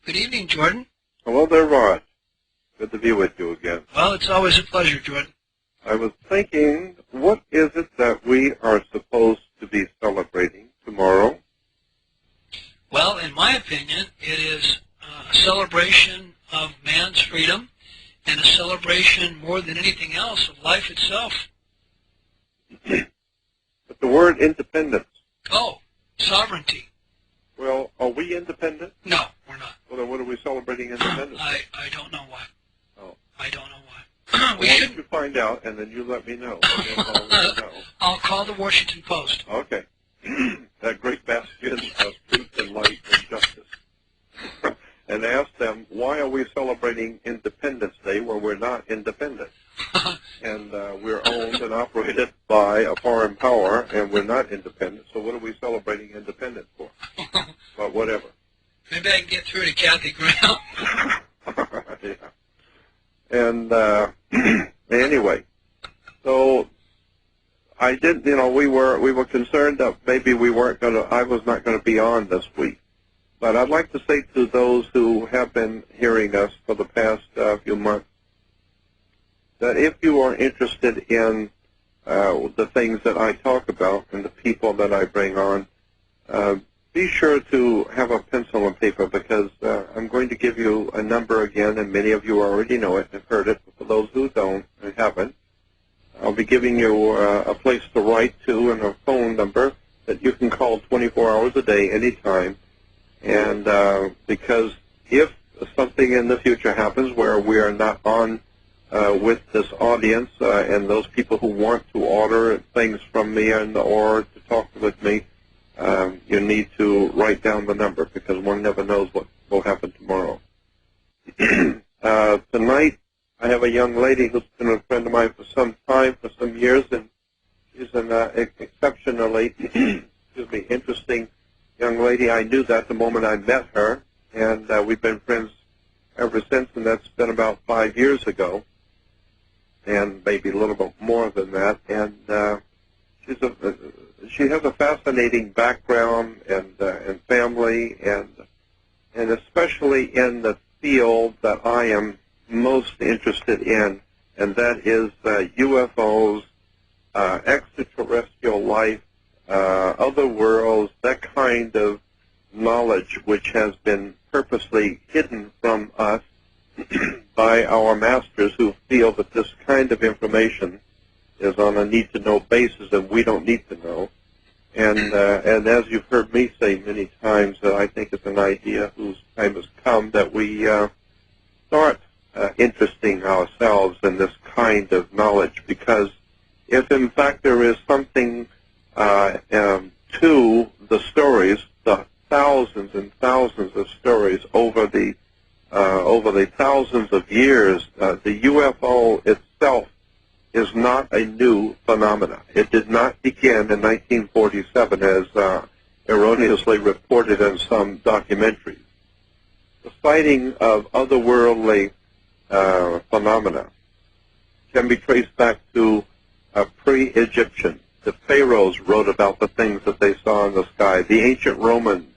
Good evening, Jordan. Hello there, Rod. Good to be with you again. Well, it's always a pleasure, Jordan. I was thinking, what is it that we are supposed to be celebrating tomorrow? Well, in my opinion, it is a celebration of man's freedom and a celebration more than anything else of life itself. But the word independence. Oh, sovereignty. Well, are we independent? No, we're not. Well, then what are we celebrating independence? I don't know why. Oh. I don't know why. We Why don't you find out, and then you let me know. I'll let you know. I'll call the Washington Post. Okay. That great bastion of truth and light and justice. And ask them, why are we celebrating Independence Day when we're not independent? And we're owned and operated by a foreign power, and we're not independent. So what are we celebrating independence for? But whatever. Maybe I can get through to Kathy Graham. Yeah. And anyway, so I didn't, we were concerned that maybe I was not going to be on this week. But I'd like to say to those who have been hearing us for the past few months that if you are interested in the things that I talk about and the people that I bring on, be sure to have a pencil and paper, because I'm going to give you a number again, and many of you already know it and heard it. But for those who don't and haven't, I'll be giving you a place to write to and a phone number that you can call 24 hours a day, anytime. And because if something in the future happens where we are not on with this audience and those people who want to order things from me or to talk with me, you need to write down the number, because one never knows what will happen tomorrow. Tonight, I have a young lady who's been a friend of mine for some time, for some years, and she's an exceptionally interesting young lady. I knew that the moment I met her, and we've been friends ever since, and that's been about 5 years ago, and maybe a little bit more than that. And she has a fascinating background and family, and especially in the field that I am most interested in, and that is UFOs, extraterrestrial life, other worlds, that kind of knowledge which has been purposely hidden from us by our masters, who feel that this kind of information is on a need-to-know basis, and we don't need to know. And as you've heard me say many times, I think it's an idea whose time has come that we start interesting ourselves in this kind of knowledge, because if in fact there is something to the stories, the thousands and thousands of stories over the thousands of years, the UFO itself is not a new phenomenon. It did not begin in 1947 as erroneously reported in some documentaries. The sighting of otherworldly phenomena can be traced back to pre-Egyptian. The pharaohs wrote about the things that they saw in the sky. The ancient Romans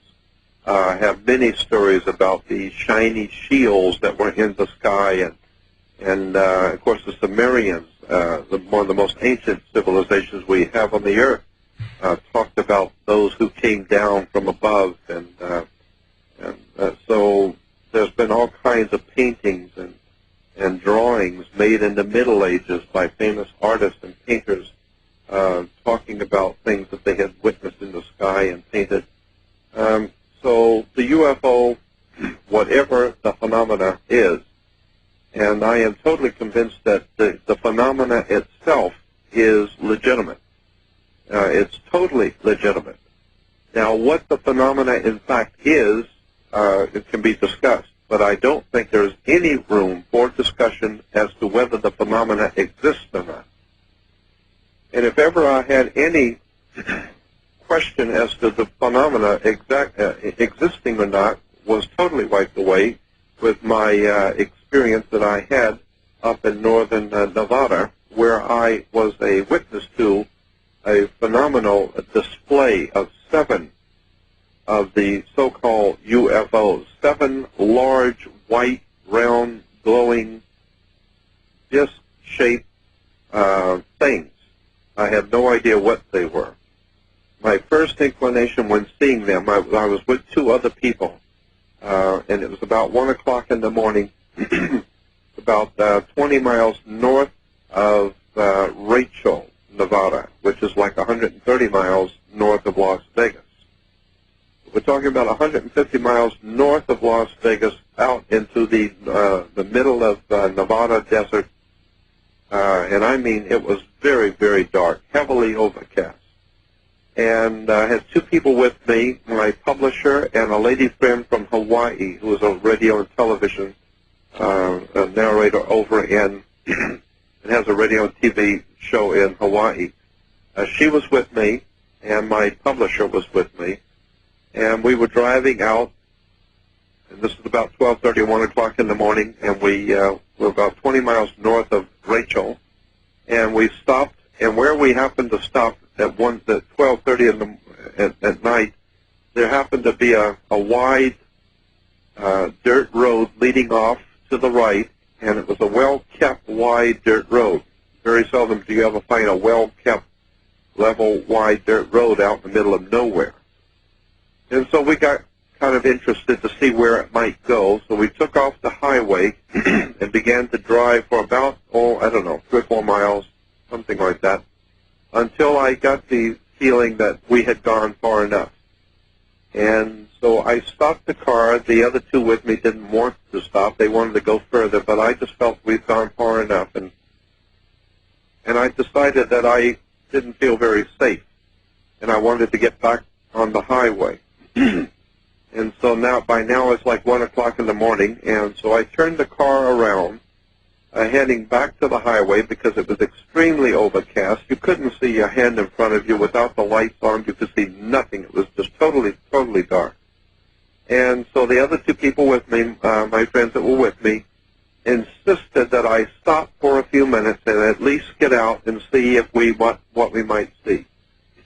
have many stories about the shiny shields that were in the sky, and of course the Sumerians, one of the most ancient civilizations we have on the earth, talked about those who came down from above, and so there's been all kinds of paintings and drawings made in the Middle Ages by famous artists and painters talking about things that they had witnessed in the sky and painted. So the UFO, whatever the phenomena is, and I am totally convinced that the phenomena itself is legitimate. It's totally legitimate. Now, what the phenomena in fact is, it can be discussed, but I don't think there's any room for discussion as to whether the phenomena exists or not. And if ever I had any question as to the phenomena existing or not, was totally wiped away with my experience that I had up in northern Nevada, where I was a witness to a phenomenal display of 7 of the so-called UFOs. 7 large, white, round, glowing, disc-shaped things. I had no idea what they were. My first inclination when seeing them, I was with 2 other people, and it was about 1 o'clock in the morning, about 20 miles north of Rachel, Nevada, which is like 130 miles north of Las Vegas. We're talking about 150 miles north of Las Vegas, out into the middle of Nevada desert, and I mean it was very, very dark, heavily overcast. And I had 2 people with me, my publisher and a lady friend from Hawaii who was a radio and television a narrator over in, and has a radio and TV show in Hawaii. She was with me, and my publisher was with me, and we were driving out, and this is about 12:30 or 1 o'clock in the morning, and we were about 20 miles north of Rachel, and we stopped, and where we happened to stop at 12:30 at night, there happened to be a wide dirt road leading off to the right, and it was a well-kept, wide dirt road. Very seldom do you ever find a well-kept, level, wide dirt road out in the middle of nowhere. And so we got kind of interested to see where it might go, so we took off the highway and began to drive for about, 3 or 4 miles, something like that, until I got the feeling that we had gone far enough. And so I stopped the car. The other 2 with me didn't want to stop. They wanted to go further, but I just felt we'd gone far enough. And I decided that I didn't feel very safe, and I wanted to get back on the highway. And so by now it's like 1 o'clock in the morning, and so I turned the car around, heading back to the highway because it was extremely overcast. You couldn't see your hand in front of you without the lights on. You could see nothing. It was just totally, totally dark. And so the other 2 people with me, my friends that were with me, insisted that I stop for a few minutes and at least get out and see if what we might see.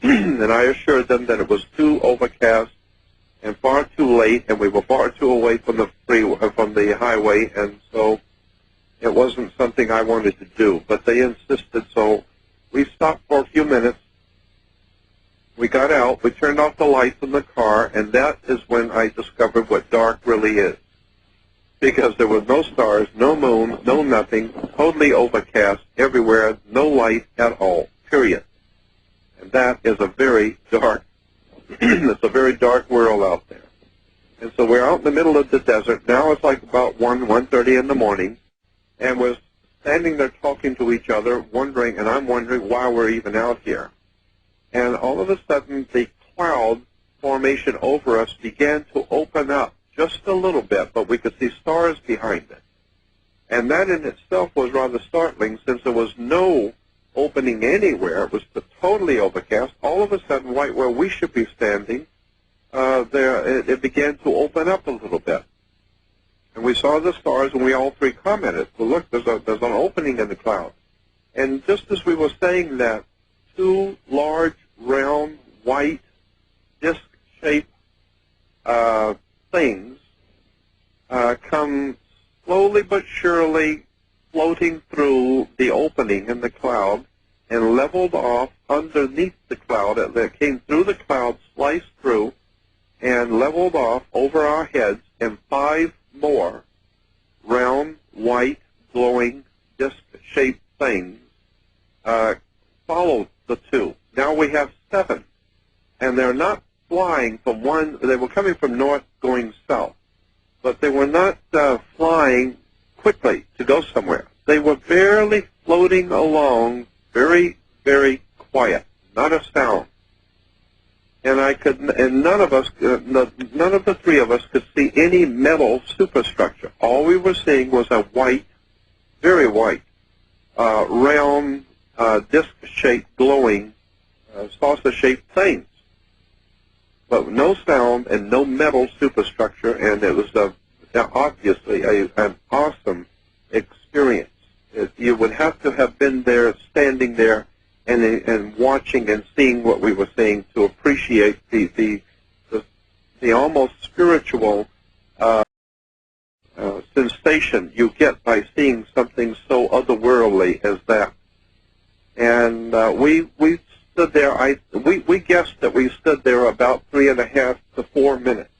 And I assured them that it was too overcast and far too late, and we were far too away from the highway, and so it wasn't something I wanted to do. But they insisted, so we stopped for a few minutes. We got out, we turned off the lights in the car, and that is when I discovered what dark really is. Because there were no stars, no moon, no nothing, totally overcast everywhere, no light at all, period. And that is a very dark, it's a very dark world out there. And so we're out in the middle of the desert. Now it's like about 1:30 in the morning, and we're standing there talking to each other, wondering, and I'm wondering why we're even out here. And all of a sudden, the cloud formation over us began to open up just a little bit, but we could see stars behind it. And that in itself was rather startling, since there was no opening anywhere. It was totally overcast. All of a sudden, right where we should be standing, it began to open up a little bit. And we saw the stars, and we all 3 commented, well, look, there's an opening in the cloud. And just as we were saying that, 2 large, round, white, disc-shaped things come slowly but surely floating through the opening in the cloud and leveled off underneath the cloud. It came through the cloud, sliced through, and leveled off over our heads, and 5 more round, white, glowing, disc-shaped things followed the 2. Now we have 7, and they're not flying from one. They were coming from north going south, but they were not flying quickly to go somewhere. They were barely floating along, very, very quiet, not a sound. And none of the 3 of us could see any metal superstructure. All we were seeing was a white, very white, round, disc-shaped, glowing, saucer-shaped things. But no sound and no metal superstructure, and it was obviously an awesome experience. You would have to have been there, standing there, and watching and seeing what we were seeing to appreciate the the almost spiritual sensation you get by seeing something so otherworldly as that. And we stood there. We guessed that we stood there about 3.5 to 4 minutes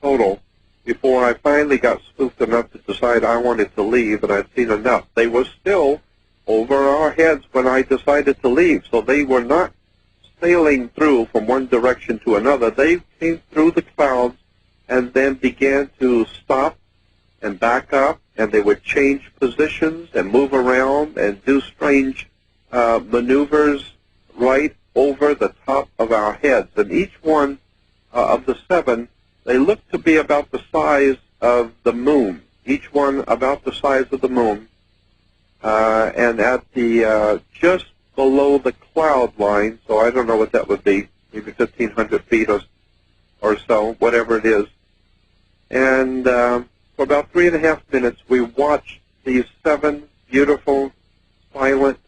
total before I finally got spooked enough to decide I wanted to leave, and I'd seen enough. They were still over our heads when I decided to leave, so they were not sailing through from one direction to another. They came through the clouds and then began to stop and back up, and they would change positions and move around and do strange maneuvers right over the top of our heads. And each one of the 7, they looked to be about the size of the moon, each one about the size of the moon. And at the just below the cloud line, so I don't know what that would be, maybe 1,500 feet or so, whatever it is. And for about 3.5 minutes, we watched these 7 beautiful, silent,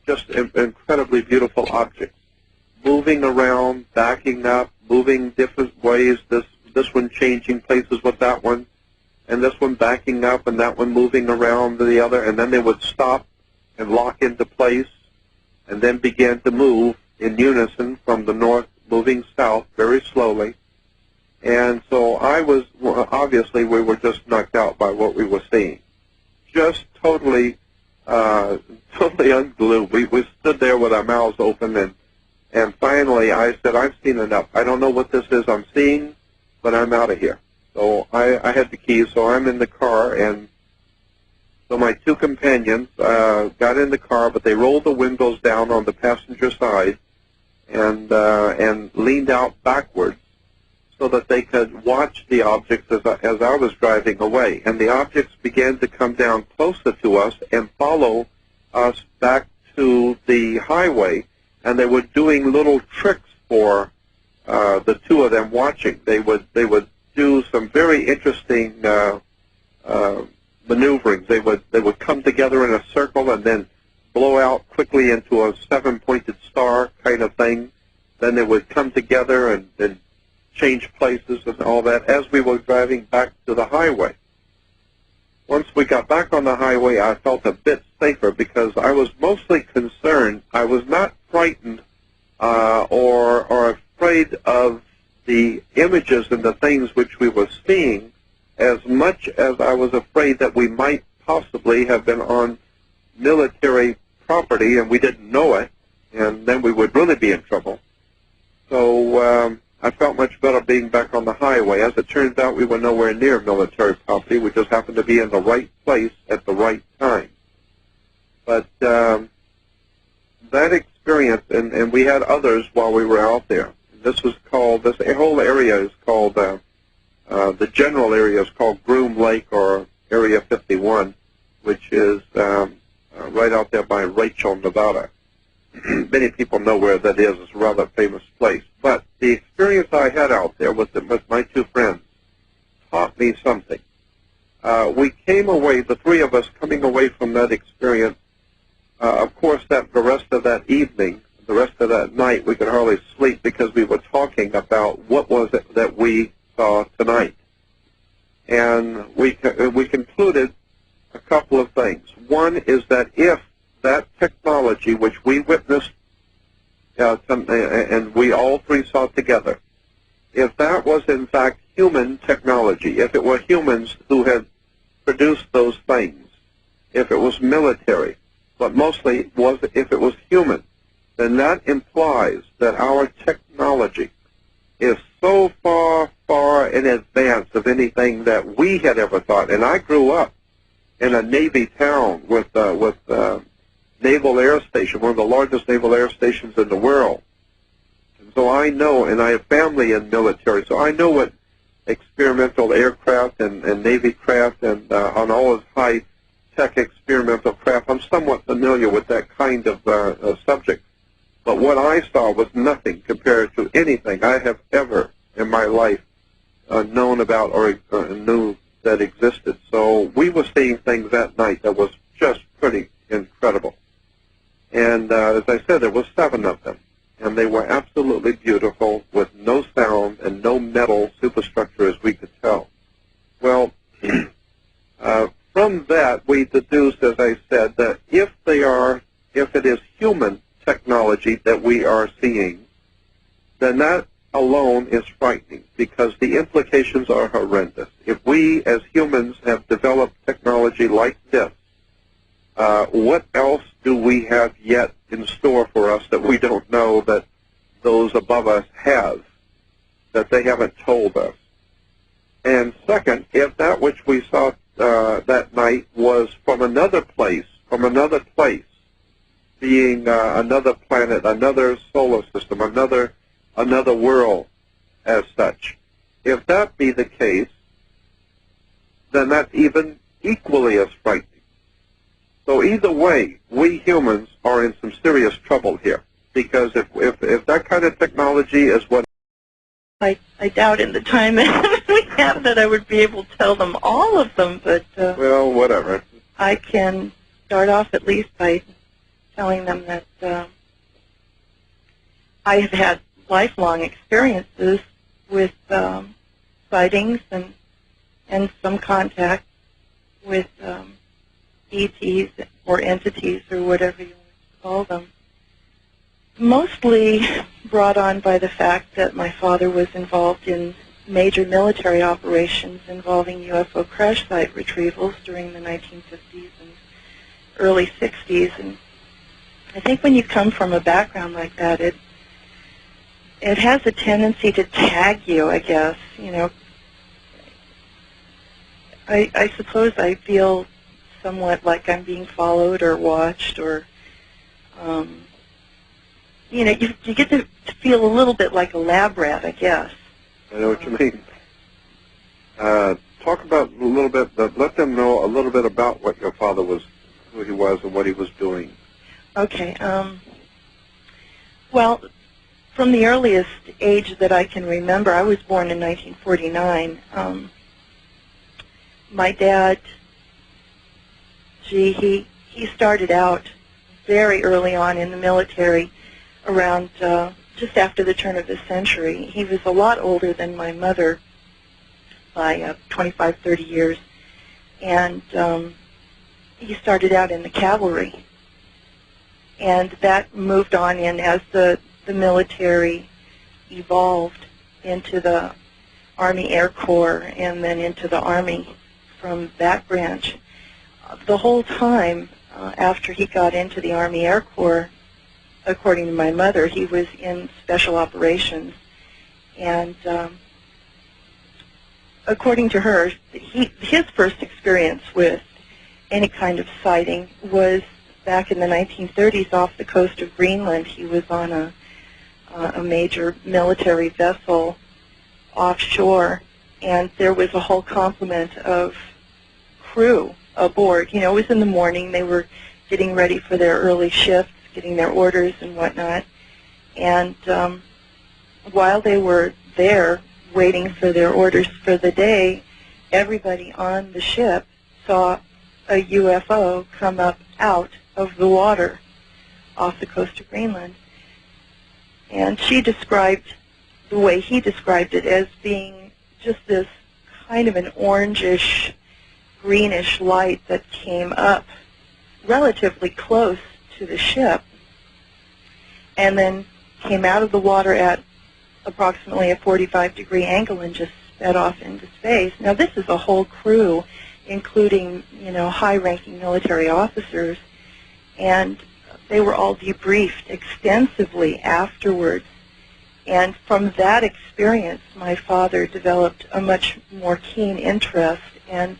just incredibly beautiful objects moving around, backing up, moving different ways, this one changing places with that one, and this one backing up and that one moving around the other, and then they would stop and lock into place and then began to move in unison from the north moving south very slowly. And so obviously we were just knocked out by what we were seeing. Just totally unglued. We stood there with our mouths open, and finally I said, I've seen enough. I don't know what this is I'm seeing, but I'm out of here. So I had the keys, so I'm in the car, and so my 2 companions got in the car, but they rolled the windows down on the passenger side and leaned out backwards so that they could watch the objects as I was driving away. And the objects began to come down closer to us and follow us back to the highway, and they were doing little tricks for the 2 of them watching. They would do some very interesting maneuverings. They would come together in a circle and then blow out quickly into a 7-pointed star kind of thing. Then they would come together and change places and all that as we were driving back to the highway. Once we got back on the highway, I felt a bit safer because I was mostly concerned. I was not frightened or afraid of the images and the things which we were seeing as much as I was afraid that we might possibly have been on military property and we didn't know it, and then we would really be in trouble. So I felt much better being back on the highway. As it turns out, we were nowhere near military property. We just happened to be in the right place at the right time. But that experience, and we had others while we were out there. This whole area is called, the general area is called Groom Lake, or Area 51, which is right out there by Rachel, Nevada. Many people know where that is. It's a rather famous place. But the experience I had out there with my 2 friends taught me something. We came away, the 3 of us coming away from that experience. Of course, the rest of that evening, the rest of that night, we could hardly sleep because we were talking about what was it that we saw tonight. And we concluded a couple of things. One is that if that technology which we witnessed and we all 3 saw together, if that was in fact human technology, if it were humans who had produced those things, if it was military, but mostly if it was human, then that implies that our technology is so far, far in advance of anything that we had ever thought. And I grew up in a Navy town with Naval Air Station, one of the largest naval air stations in the world. And so I know, and I have family in military, so I know what experimental aircraft and Navy craft and on all its high-tech experimental craft. I'm somewhat familiar with that kind of subject. But what I saw was nothing compared to anything I have ever in my life known about or knew that existed. So we were seeing things that night that was just pretty incredible. And as I said, there were 7 of them. and they were absolutely beautiful with no sound and no metal superstructure as we could tell. Well, from that we deduced, as I said, that if it is human technology that we are seeing, then that alone is frightening because the implications are horrendous. If we as humans have developed technology like this, what else do we have yet in store for us that we don't know that those above us have, that they haven't told us? And second, if that which we saw that night was from another place, being another planet, another solar system, another world as such, if that be the case, then that's even equally as frightening. So either way, we humans are in some serious trouble here, because if that kind of technology is what I doubt in the time that we have that I would be able to tell them all of them, but well, whatever. I can start off at least by telling them that I have had lifelong experiences with sightings and some contact with ETs or entities or whatever you want to call them. Mostly brought on by the fact that my father was involved in major military operations involving UFO crash site retrievals during the 1950s and early 60s. And I think when you come from a background like that, it has a tendency to tag you, I guess. You know, I suppose I feel somewhat like I'm being followed or watched, or you know, you get to feel a little bit like a lab rat, I guess. I know what you mean. Talk about a little bit, let them know a little bit about what your father was, who he was, and what he was doing. Okay. Well, from the earliest age that I can remember, I was born in 1949. My dad, he started out very early on in the military, around just after the turn of the century. He was a lot older than my mother by 25, 30 years, and he started out in the cavalry, and that moved on in as the military evolved into the Army Air Corps and then into the Army from that branch. The whole time after he got into the Army Air Corps, according to my mother, he was in special operations. And according to her, his first experience with any kind of sighting was back in the 1930s off the coast of Greenland. He was on a major military vessel offshore, and there was a whole complement of crew aboard. You know, it was in the morning. They were getting ready for their early shifts, getting their orders and whatnot. And while they were there waiting for their orders for the day, everybody on the ship saw a UFO come up out of the water off the coast of Greenland. And she described the way he described it as being just this kind of an orangish, greenish light that came up relatively close to the ship and then came out of the water at approximately a 45-degree angle and just sped off into space. Now, this is a whole crew, including, you know, high-ranking military officers, and they were all debriefed extensively afterwards. And from that experience, my father developed a much more keen interest and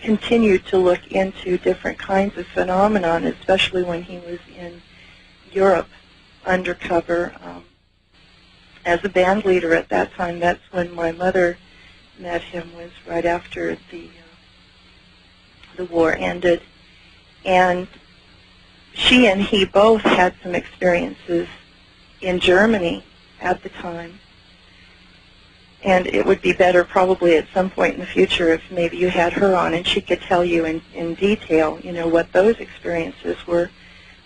continued to look into different kinds of phenomenon, especially when he was in Europe undercover as a band leader at that time. That's when my mother met him, was right after the war ended. And she and he both had some experiences in Germany at the time. And it would be better probably at some point in the future if maybe you had her on and she could tell you in detail, you know, what those experiences were.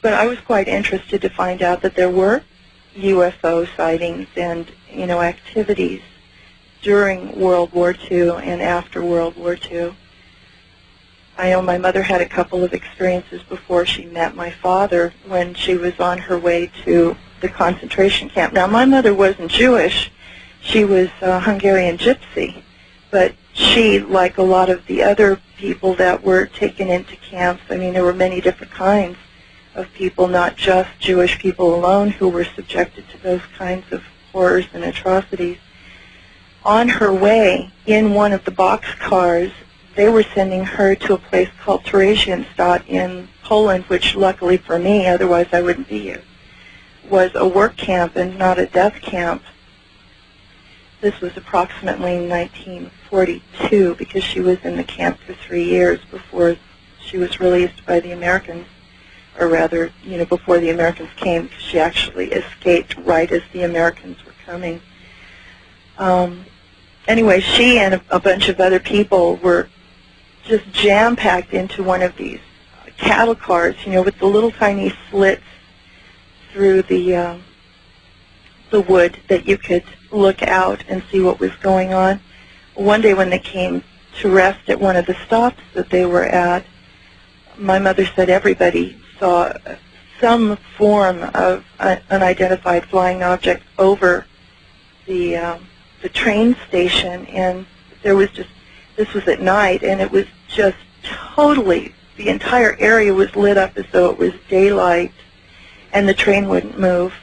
But I was quite interested to find out that there were UFO sightings and, activities during World War II and after World War II. I know my mother had a couple of experiences before she met my father when she was on her way to the concentration camp. Now, my mother wasn't Jewish. She was a Hungarian gypsy. But she, like a lot of the other people that were taken into camps, there were many different kinds of people, not just Jewish people alone who were subjected to those kinds of horrors and atrocities. On her way, in one of the boxcars, they were sending her to a place called Theresienstadt in Poland, which luckily for me, otherwise I wouldn't be here, was a work camp and not a death camp. This was approximately 1942 because she was in the camp for 3 years before she was released by the Americans, or rather, before the Americans came, because she actually escaped right as the Americans were coming. Anyway, she and a bunch of other people were just jam-packed into one of these cattle cars, with the little tiny slits through the wood that you could look out and see what was going on. One day when they came to rest at one of the stops that they were at, my mother said everybody saw some form of unidentified flying object over the train station, and there was just, this was at night, and it was just totally, the entire area was lit up as though it was daylight, and the train wouldn't move.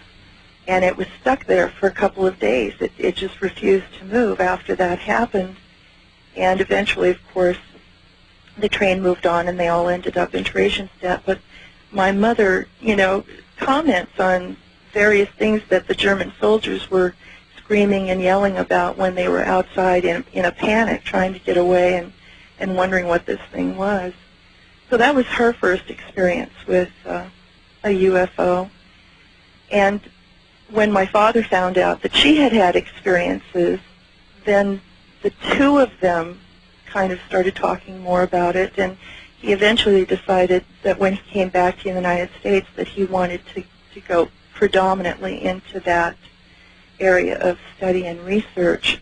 And it was stuck there for a couple of days. It just refused to move after that happened. And eventually, of course, the train moved on and they all ended up in Theresienstadt. But my mother, comments on various things that the German soldiers were screaming and yelling about when they were outside in a panic trying to get away and wondering what this thing was. So that was her first experience with a UFO. And when my father found out that she had had experiences, then the two of them kind of started talking more about it, and he eventually decided that when he came back to the United States that he wanted to go predominantly into that area of study and research.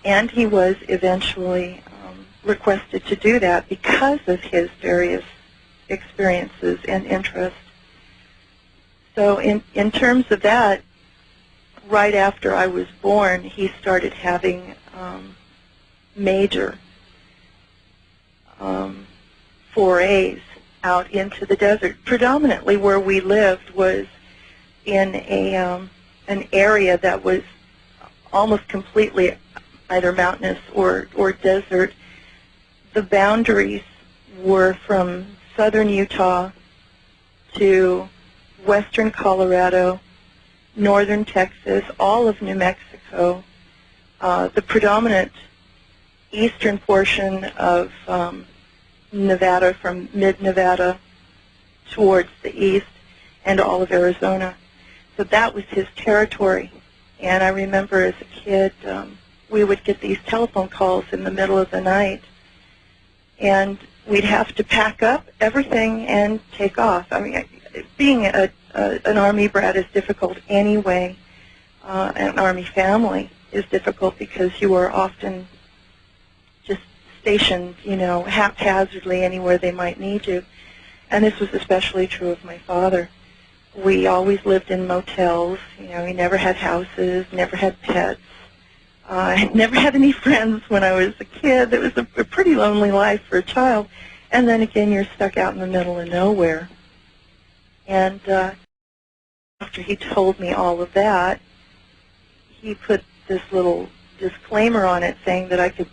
And he was eventually requested to do that because of his various experiences and interests. So in terms of that, right after I was born, he started having major forays out into the desert. Predominantly where we lived was in an area that was almost completely either mountainous or desert. The boundaries were from southern Utah to western Colorado, northern Texas, all of New Mexico, the predominant eastern portion of Nevada, from mid-Nevada towards the east, and all of Arizona. So that was his territory. And I remember as a kid, we would get these telephone calls in the middle of the night, and we'd have to pack up everything and take off. Being an Army brat is difficult anyway. An Army family is difficult because you are often just stationed, haphazardly anywhere they might need you. And this was especially true of my father. We always lived in motels. He never had houses, never had pets. I never had any friends when I was a kid. It was a pretty lonely life for a child. And then again, you're stuck out in the middle of nowhere. And after he told me all of that, he put this little disclaimer on it saying that I could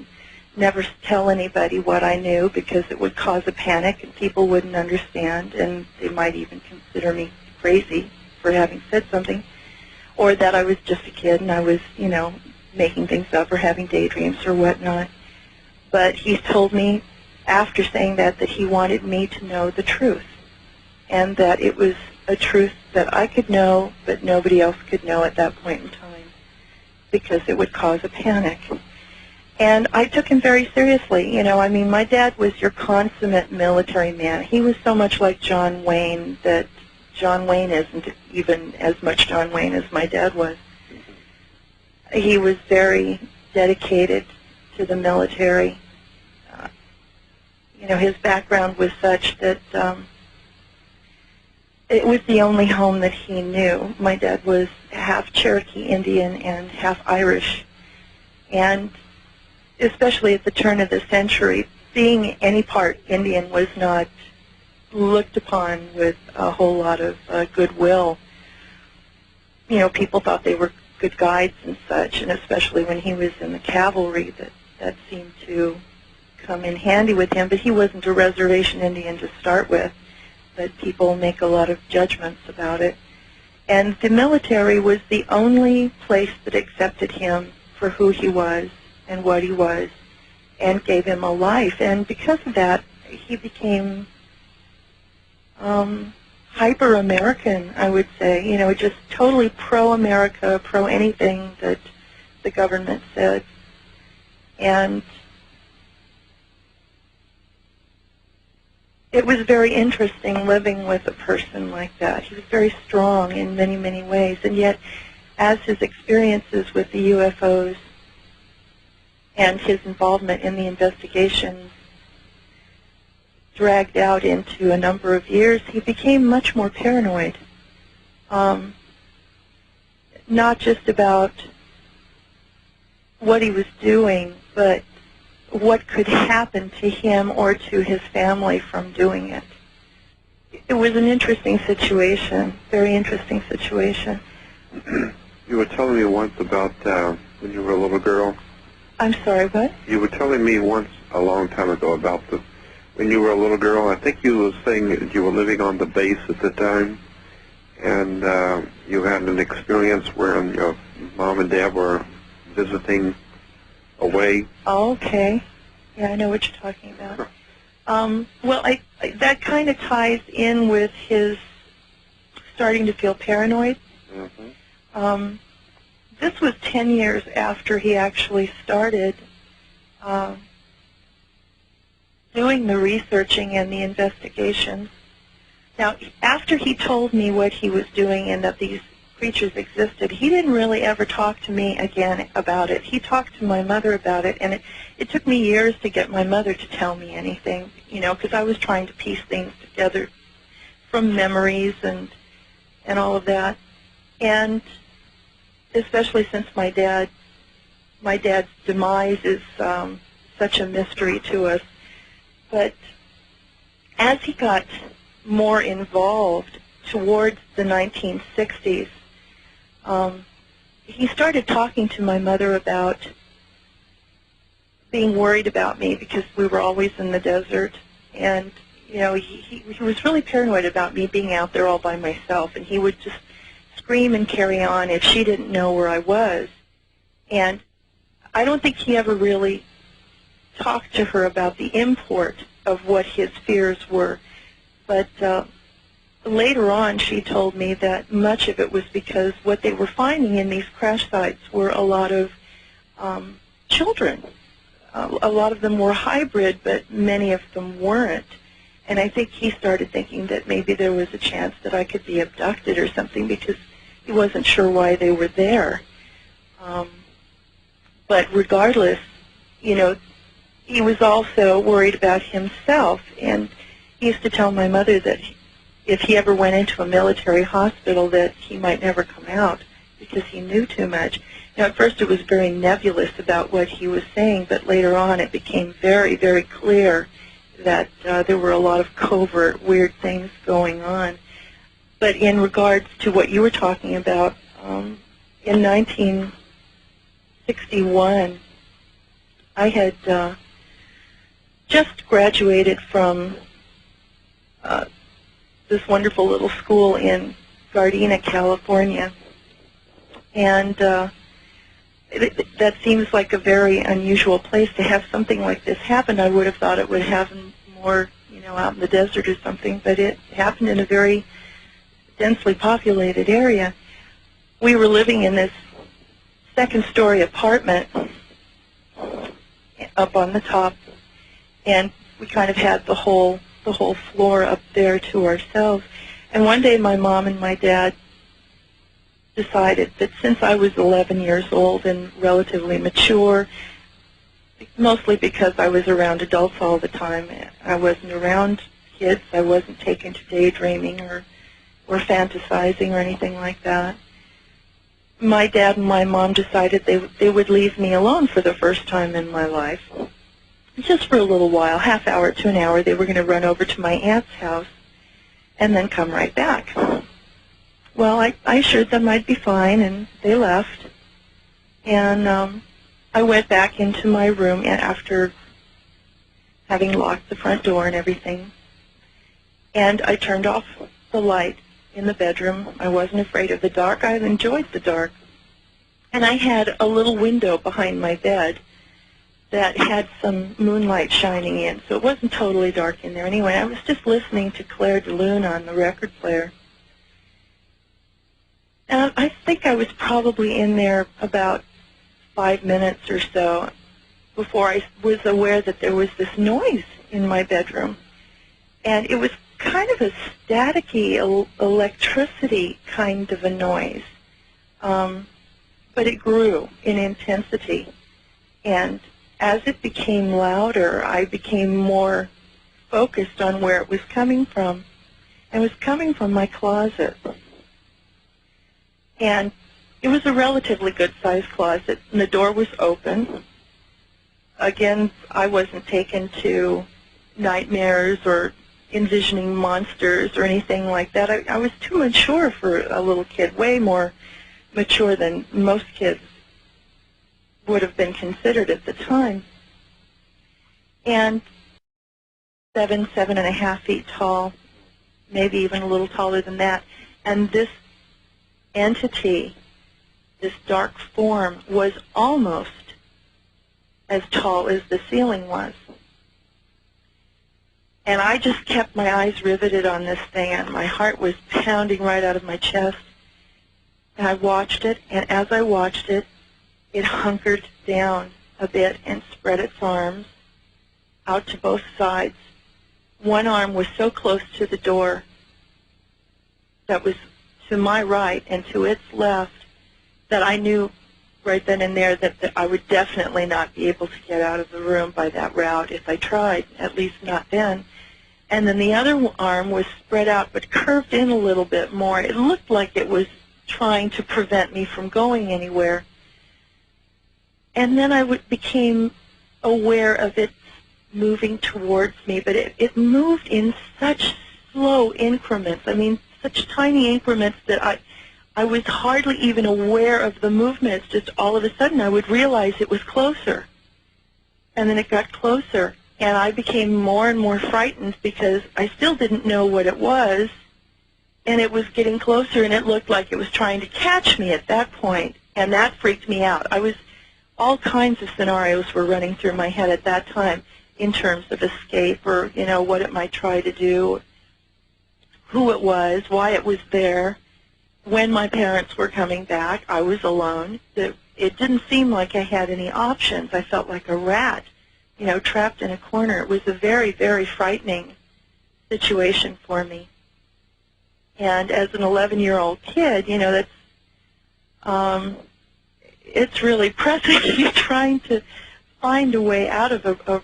never tell anybody what I knew because it would cause a panic and people wouldn't understand, and they might even consider me crazy for having said something, or that I was just a kid and I was, making things up or having daydreams or whatnot. But he told me after saying that he wanted me to know the truth, and that it was a truth that I could know but nobody else could know at that point in time because it would cause a panic. And I took him very seriously. My dad was your consummate military man. He was so much like John Wayne that John Wayne isn't even as much John Wayne as my dad was. He was very dedicated to the military. His background was such that it was the only home that he knew. My dad was half Cherokee Indian and half Irish. And especially at the turn of the century, being any part Indian was not looked upon with a whole lot of goodwill. People thought they were good guides and such, and especially when he was in the cavalry, that seemed to come in handy with him. But he wasn't a reservation Indian to start with, but people make a lot of judgments about it. And the military was the only place that accepted him for who he was and what he was, and gave him a life. And because of that, he became hyper-American, I would say. Just totally pro-America, pro-anything that the government said. And it was very interesting living with a person like that. He was very strong in many, many ways. And yet, as his experiences with the UFOs and his involvement in the investigations dragged out into a number of years, he became much more paranoid. Not just about what he was doing, but what could happen to him or to his family from doing it. It was an interesting situation, very interesting situation. You were telling me once about when you were a little girl. I'm sorry, what? You were telling me once a long time ago about when you were a little girl. I think you were saying that you were living on the base at the time, and you had an experience where your mom and dad were visiting away. Oh, okay. Yeah, I know what you're talking about. Well, that kind of ties in with his starting to feel paranoid. Mm-hmm. This was 10 years after he actually started doing the researching and the investigations. Now, after he told me what he was doing and that these creatures existed, he didn't really ever talk to me again about it. He talked to my mother about it, and it took me years to get my mother to tell me anything, because I was trying to piece things together from memories and all of that. And especially since my dad's demise is such a mystery to us. But as he got more involved towards the 1960s, he started talking to my mother about being worried about me because we were always in the desert, and he was really paranoid about me being out there all by myself, and he would just scream and carry on if she didn't know where I was. And I don't think he ever really talked to her about the import of what his fears were, but later on she told me that much of it was because what they were finding in these crash sites were a lot of children. A lot of them were hybrid, but many of them weren't. And I think he started thinking that maybe there was a chance that I could be abducted or something because he wasn't sure why they were there. But regardless, he was also worried about himself. And he used to tell my mother that if he ever went into a military hospital that he might never come out because he knew too much. Now, at first it was very nebulous about what he was saying, but later on it became very, very clear that there were a lot of covert, weird things going on. But in regards to what you were talking about, in 1961, I had just graduated from this wonderful little school in Gardena, California, and that seems like a very unusual place to have something like this happen. I would have thought it would happen more, out in the desert or something, but it happened in a very densely populated area. We were living in this second-story apartment up on the top, and we kind of had the whole floor up there to ourselves. And one day my mom and my dad decided that since I was 11 years old and relatively mature, mostly because I was around adults all the time, I wasn't around kids, I wasn't taken to daydreaming or fantasizing or anything like that. My dad and my mom decided they would leave me alone for the first time in my life. Just for a little while, half hour to an hour, they were going to run over to my aunt's house and then come right back. Well, I assured them I'd be fine, and they left. And I went back into my room after having locked the front door and everything. And I turned off the light in the bedroom. I wasn't afraid of the dark. I enjoyed the dark. And I had a little window behind my bed that had some moonlight shining in, so it wasn't totally dark in there. Anyway, I was just listening to Claire de Lune on the record player. And I think I was probably in there about 5 minutes or so before I was aware that there was this noise in my bedroom. And it was kind of a staticky electricity kind of a noise. But it grew in intensity. And as it became louder, I became more focused on where it was coming from. It was coming from my closet. And it was a relatively good-sized closet, and the door was open. Again, I wasn't taken to nightmares or envisioning monsters or anything like that. I was too mature for a little kid, way more mature than most kids would have been considered at the time. And 7.5 feet tall, maybe even a little taller than that. And this entity, this dark form, was almost as tall as the ceiling was. And I just kept my eyes riveted on this thing, and my heart was pounding right out of my chest. And I watched it, and as I watched it, it hunkered down a bit and spread its arms out to both sides. One arm was so close to the door that was to my right and to its left that I knew right then and there that I would definitely not be able to get out of the room by that route if I tried, at least not then. And then the other arm was spread out but curved in a little bit more. It looked like it was trying to prevent me from going anywhere. And then I became aware of it moving towards me, but it moved in such slow increments. I mean, such tiny increments that I was hardly even aware of the movement. It's just all of a sudden I would realize it was closer. And then it got closer, and I became more and more frightened because I still didn't know what it was, and it was getting closer, and it looked like it was trying to catch me at that point, and that freaked me out. All kinds of scenarios were running through my head at that time in terms of escape or, what it might try to do, who it was, why it was there. When my parents were coming back, I was alone. It didn't seem like I had any options. I felt like a rat, trapped in a corner. It was a very, very frightening situation for me. And as an 11-year-old kid, it's really pressing. You're trying to find a way out of a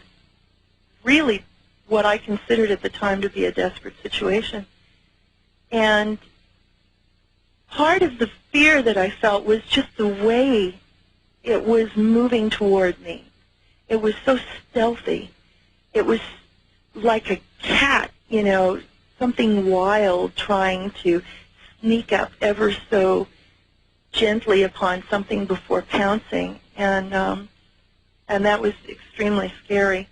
really what I considered at the time to be a desperate situation. And part of the fear that I felt was just the way it was moving toward me. It was so stealthy. It was like a cat, something wild trying to sneak up ever so gently upon something before pouncing, and that was extremely scary.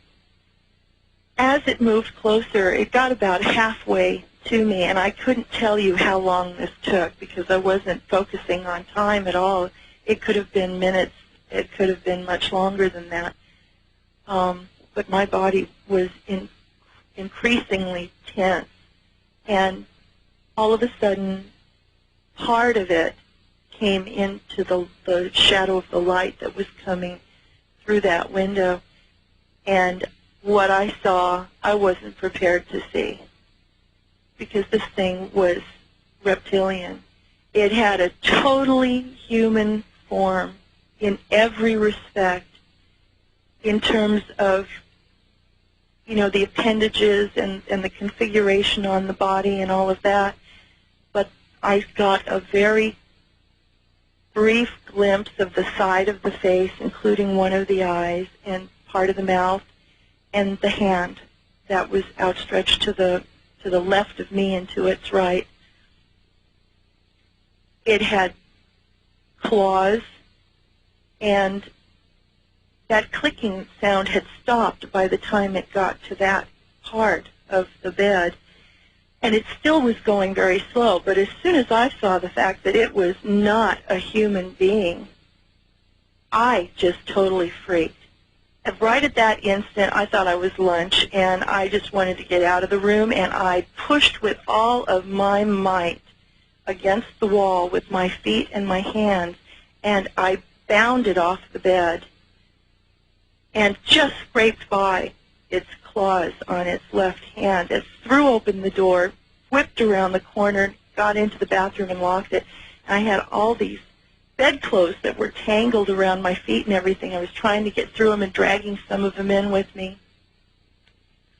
As it moved closer, it got about halfway to me, and I couldn't tell you how long this took because I wasn't focusing on time at all. It could have been minutes. It could have been much longer than that. But my body was increasingly tense, and all of a sudden, part of it came into the shadow of the light that was coming through that window, and what I saw, I wasn't prepared to see. because this thing was reptilian. It had a totally human form in every respect, in terms of, the appendages and the configuration on the body and all of that. But I got a very brief glimpse of the side of the face, including one of the eyes and part of the mouth, and the hand that was outstretched to the left of me and to its right. It had claws, and that clicking sound had stopped by the time it got to that part of the bed. And it still was going very slow, but as soon as I saw the fact that it was not a human being, I just totally freaked. And right at that instant, I thought I was lunch, and I just wanted to get out of the room, and I pushed with all of my might against the wall with my feet and my hands, and I bounded off the bed and just scraped by its claws on its left hand. It threw open the door, whipped around the corner, got into the bathroom and locked it. And I had all these bedclothes that were tangled around my feet and everything. I was trying to get through them and dragging some of them in with me.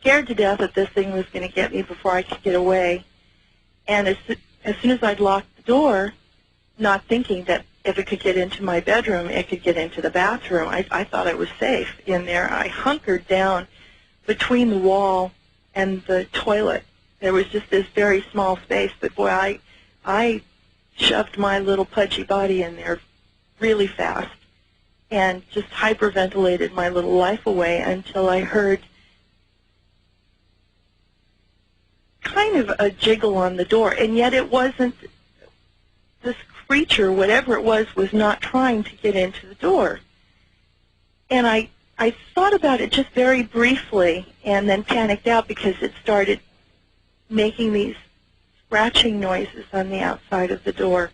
Scared to death that this thing was going to get me before I could get away. And as soon as I'd locked the door, not thinking that if it could get into my bedroom, it could get into the bathroom, I thought I was safe in there. I hunkered down between the wall and the toilet. There was just this very small space, but boy, I shoved my little pudgy body in there really fast and just hyperventilated my little life away until I heard kind of a jiggle on the door, and yet it wasn't. This creature, whatever it was not trying to get into the door. And I thought about it just very briefly and then panicked out because it started making these scratching noises on the outside of the door,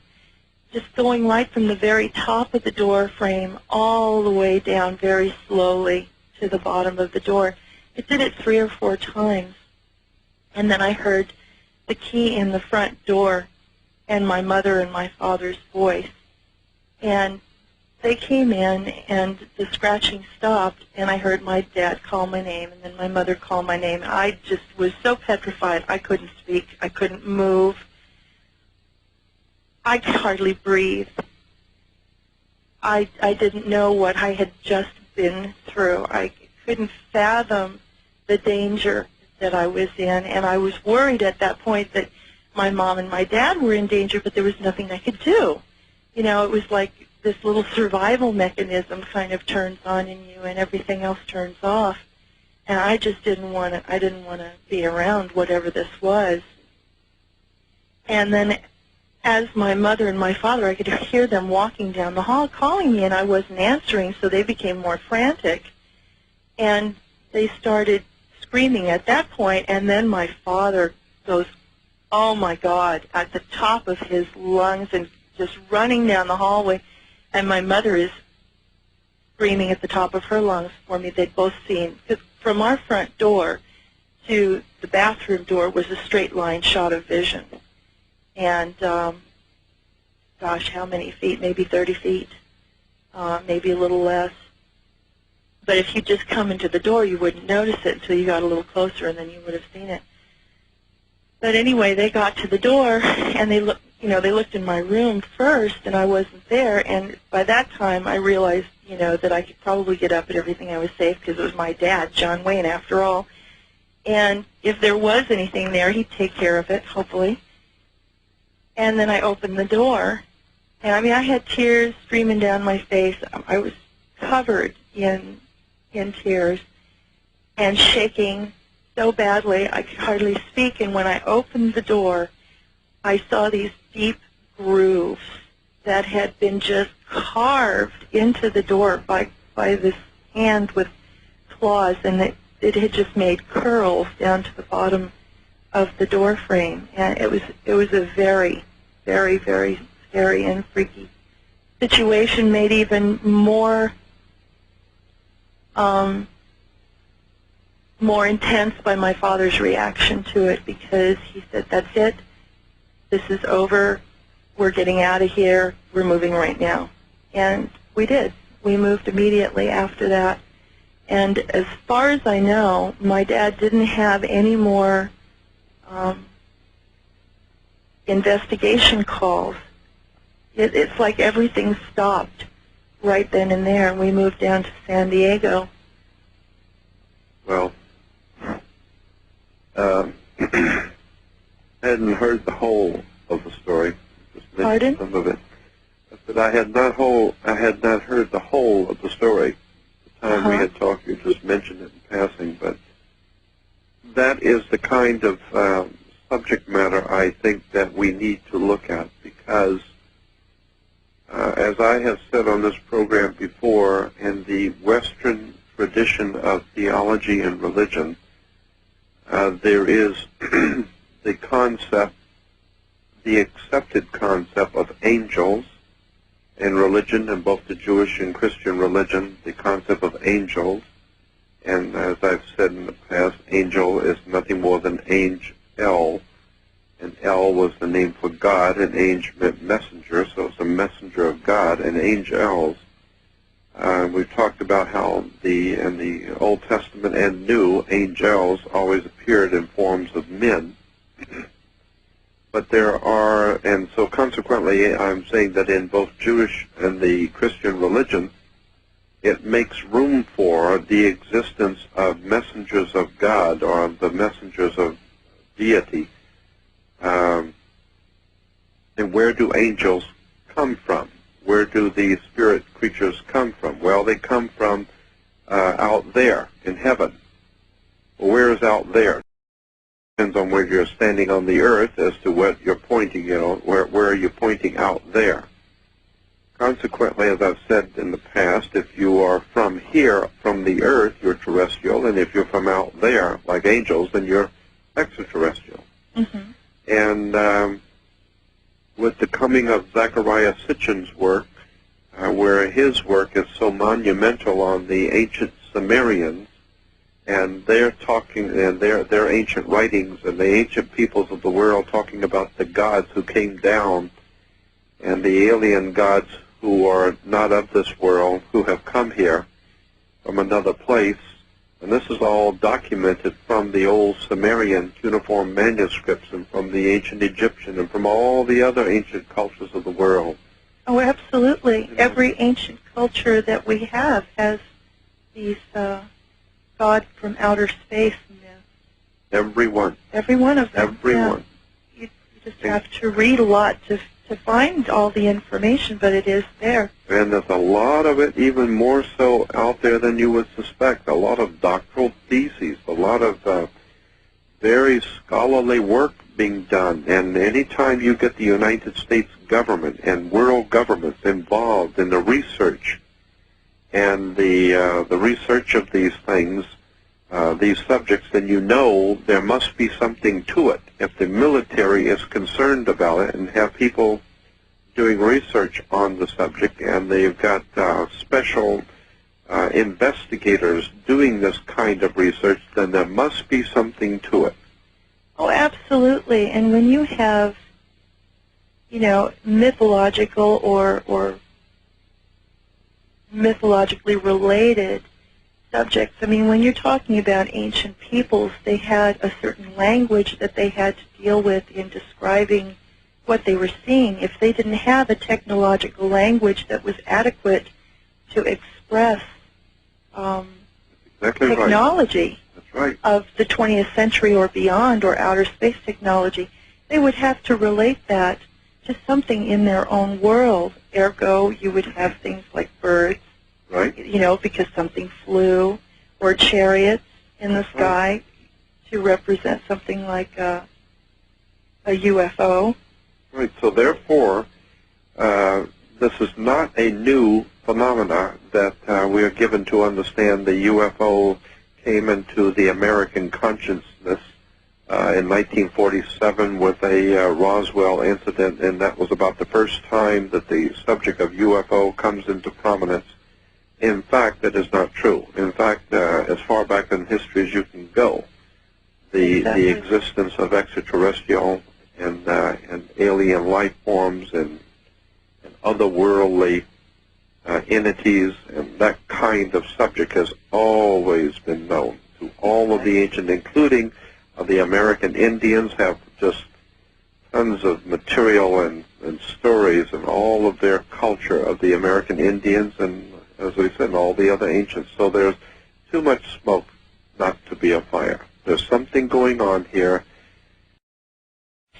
just going right from the very top of the door frame all the way down very slowly to the bottom of the door. It did it 3 or 4 times. And then I heard the key in the front door and my mother and my father's voice. And they came in, and the scratching stopped, and I heard my dad call my name, and then my mother call my name. I just was so petrified. I couldn't speak. I couldn't move. I could hardly breathe. I didn't know what I had just been through. I couldn't fathom the danger that I was in, and I was worried at that point that my mom and my dad were in danger, but there was nothing I could do. It was like this little survival mechanism kind of turns on in you, and everything else turns off. And I just didn't want to be around whatever this was. And then as my mother and my father, I could hear them walking down the hall calling me, and I wasn't answering, so they became more frantic. And they started screaming at that point, and then my father goes, "Oh my God," at the top of his lungs and just running down the hallway. And my mother is screaming at the top of her lungs for me. They'd both seen, because from our front door to the bathroom door was a straight line shot of vision. And gosh, how many feet? Maybe 30 feet, maybe a little less. But if you just come into the door, you wouldn't notice it until you got a little closer, and then you would have seen it. But anyway, they got to the door, and they looked in my room first, and I wasn't there. And by that time, I realized, that I could probably get up and everything. I was safe because it was my dad, John Wayne, after all. And if there was anything there, he'd take care of it, hopefully. And then I opened the door, and I had tears streaming down my face. I was covered in tears and shaking so badly I could hardly speak. And when I opened the door, I saw these deep grooves that had been just carved into the door by this hand with claws, and it had just made curls down to the bottom of the door frame. And it was a very, very, very scary and freaky situation, made even more more intense by my father's reaction to it, because he said, "That's it. This is over. We're getting out of here. We're moving right now." And we did. We moved immediately after that. And as far as I know, my dad didn't have any more investigation calls. It's like everything stopped right then and there, and we moved down to San Diego. Well, I hadn't heard the whole of the story. Just mentioned Pardon? some of it. I said I had not heard the whole of the story. The time we had talked, you just mentioned it in passing, but that is the kind of subject matter I think that we need to look at, because as I have said on this program before, in the Western tradition of theology and religion, there is the concept, the accepted concept of angels in religion, in both the Jewish and Christian religion, the concept of angels. And as I've said in the past, angel is nothing more than angel, and El was the name for God, and Ange meant messenger, so it's a messenger of God, and angels. We've talked about how in the Old Testament and New, angels always appeared in forms of men. But there are, and so consequently, I'm saying that in both Jewish and the Christian religion, it makes room for the existence of messengers of God, or the messengers of deity. And where do angels come from? Where do these spirit creatures come from? Well, they come from out there in heaven. Well, where is out there? Depends on where you're standing on the earth as to what you're pointing, where are you pointing out there? Consequently, as I've said in the past, if you are from here, from the earth, you're terrestrial, and if you're from out there, like angels, then you're extraterrestrial. Mm-hmm. And with the coming of Zecharia Sitchin's work, where his work is so monumental on the ancient Sumerians, and they're talking, and their ancient writings, and the ancient peoples of the world talking about the gods who came down, and the alien gods who are not of this world, who have come here from another place. And this is all documented from the old Sumerian cuneiform manuscripts, and from the ancient Egyptian, and from all the other ancient cultures of the world. Oh, absolutely. Every ancient culture that we have has these God from outer space myths. Every one. Every one of them. Every yeah. one. You just have to read a lot to find all the information, but it is there. And there's a lot of it, even more so out there than you would suspect. A lot of doctoral theses, a lot of very scholarly work being done. And any time you get the United States government and world governments involved in the research and the research of these things, these subjects, then you know there must be something to it. If the military is concerned about it and have people doing research on the subject, and they've got special investigators doing this kind of research, then there must be something to it. Oh, absolutely. And when you have, mythological or mythologically related subjects, I mean, when you're talking about ancient peoples, they had a certain language that they had to deal with in describing what they were seeing. If they didn't have a technological language that was adequate to express Exactly technology right. That's right. of the 20th century or beyond, or outer space technology, they would have to relate that to something in their own world. Ergo, you would have things like birds, Right. Because something flew, or chariots in the sky to represent something like a UFO. Right. So therefore, this is not a new phenomena that we are given to understand. The UFO came into the American consciousness in 1947 with a Roswell incident, and that was about the first time that the subject of UFO comes into prominence. In fact, that is not true. In fact, as far back in history as you can go, the existence of extraterrestrial and alien life forms and otherworldly entities, and that kind of subject has always been known to all of the ancient, including the American Indians have just tons of material and stories and all of their culture of the American Indians and, as we said, all the other ancients. So there's too much smoke not to be a fire. There's something going on here.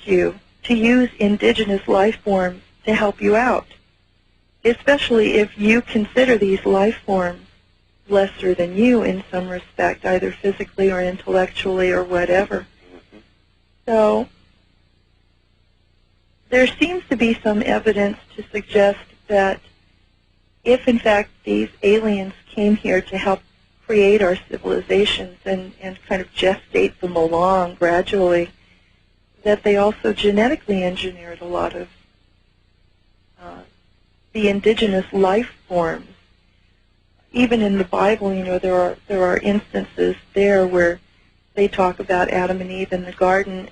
To use indigenous life forms to help you out, especially if you consider these life forms lesser than you in some respect, either physically or intellectually or whatever. Mm-hmm. So there seems to be some evidence to suggest that if, in fact, these aliens came here to help create our civilizations and kind of gestate them along gradually, that they also genetically engineered a lot of the indigenous life forms. Even in the Bible, you know, there are instances there where they talk about Adam and Eve in the garden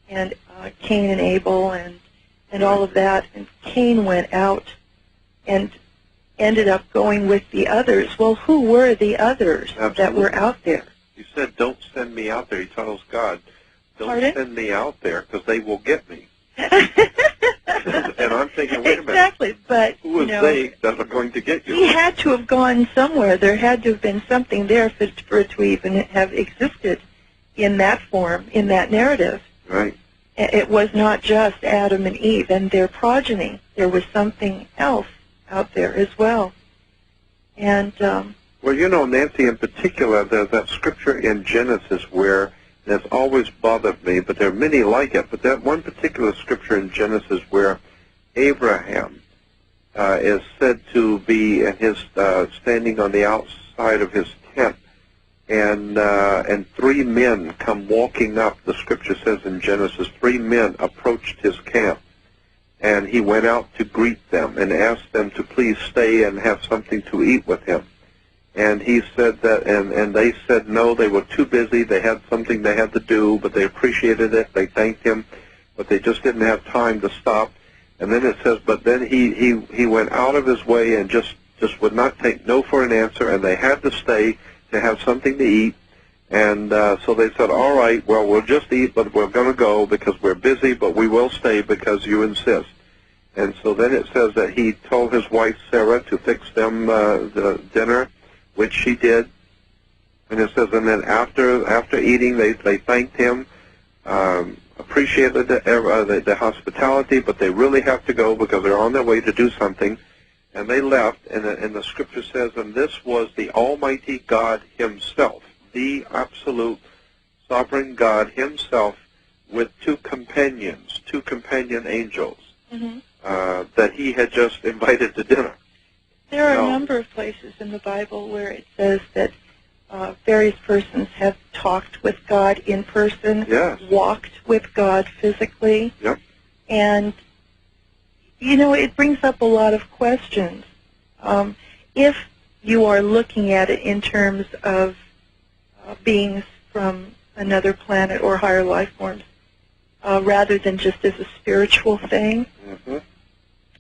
and Cain and Abel and all of that. And Cain went out and ended up going with the others. Well, who were the others that were out there? He said, don't send me out there. He tells God, don't Pardon? send me out there because they will get me. And I'm thinking, wait a minute. Exactly, but who is they that are going to get you? He had to have gone somewhere. There had to have been something there for it to even have existed in that form, in that narrative. Right. It was not just Adam and Eve and their progeny. There was something else out there as well. And well, you know, Nancy, in particular, there's that scripture in Genesis where that's always bothered me, but there are many like it. But that one particular scripture in Genesis where Abraham is said to be in his standing on the outside of his tent, and three men come walking up. The scripture says in Genesis, three men approached his camp, and he went out to greet them and asked them to please stay and have something to eat with him. And he said that, and they said no, they were too busy. They had something they had to do, but they appreciated it. They thanked him, but they just didn't have time to stop. And then it says, but then he went out of his way and just would not take no for an answer, and they had to stay to have something to eat. And so they said, all right, well, we'll just eat, but we're going to go because we're busy, but we will stay because you insist. And so then it says that he told his wife Sarah to fix them the dinner, which she did. And it says, and then after eating, they thanked him, appreciated the hospitality, but they really have to go because they're on their way to do something. And they left, and the scripture says, and this was the Almighty God himself, the absolute sovereign God himself, with two companion angels that he had just invited to dinner. there are a number of places in the Bible where it says that various persons have talked with God in person, walked with God physically, and you know, it brings up a lot of questions. If you are looking at it in terms of beings from another planet or higher life forms, rather than just as a spiritual thing,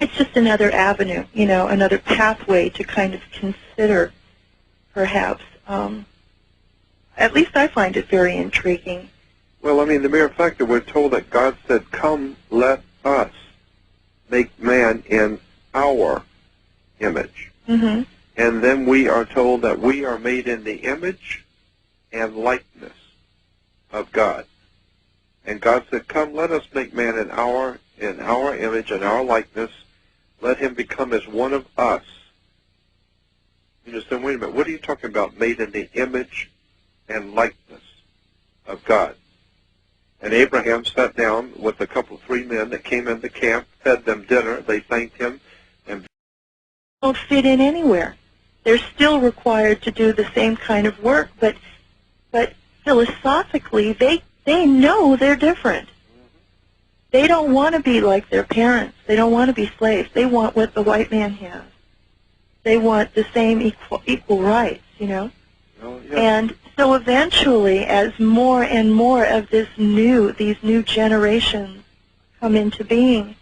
it's just another avenue, you know, another pathway to kind of consider, perhaps. At least I find it very intriguing. Well, I mean, the mere fact that we're told that God said, come, let us make man in our image. And then we are told that we are made in the image and likeness of God. And God said, come, let us make man in our image and our likeness. Let him become as one of us. You just said, wait a minute, what are you talking about, made in the image and likeness of God? And Abraham sat down with a couple, 3 men that came into camp, fed them dinner, they thanked him. And don't fit in anywhere. They're still required to do the same kind of work, but philosophically, they know they're different. They don't want to be like their parents. They don't want to be slaves. They want what the white man has. They want the same equal rights, you know? Oh, And so eventually, as more and more of these new generations come into being,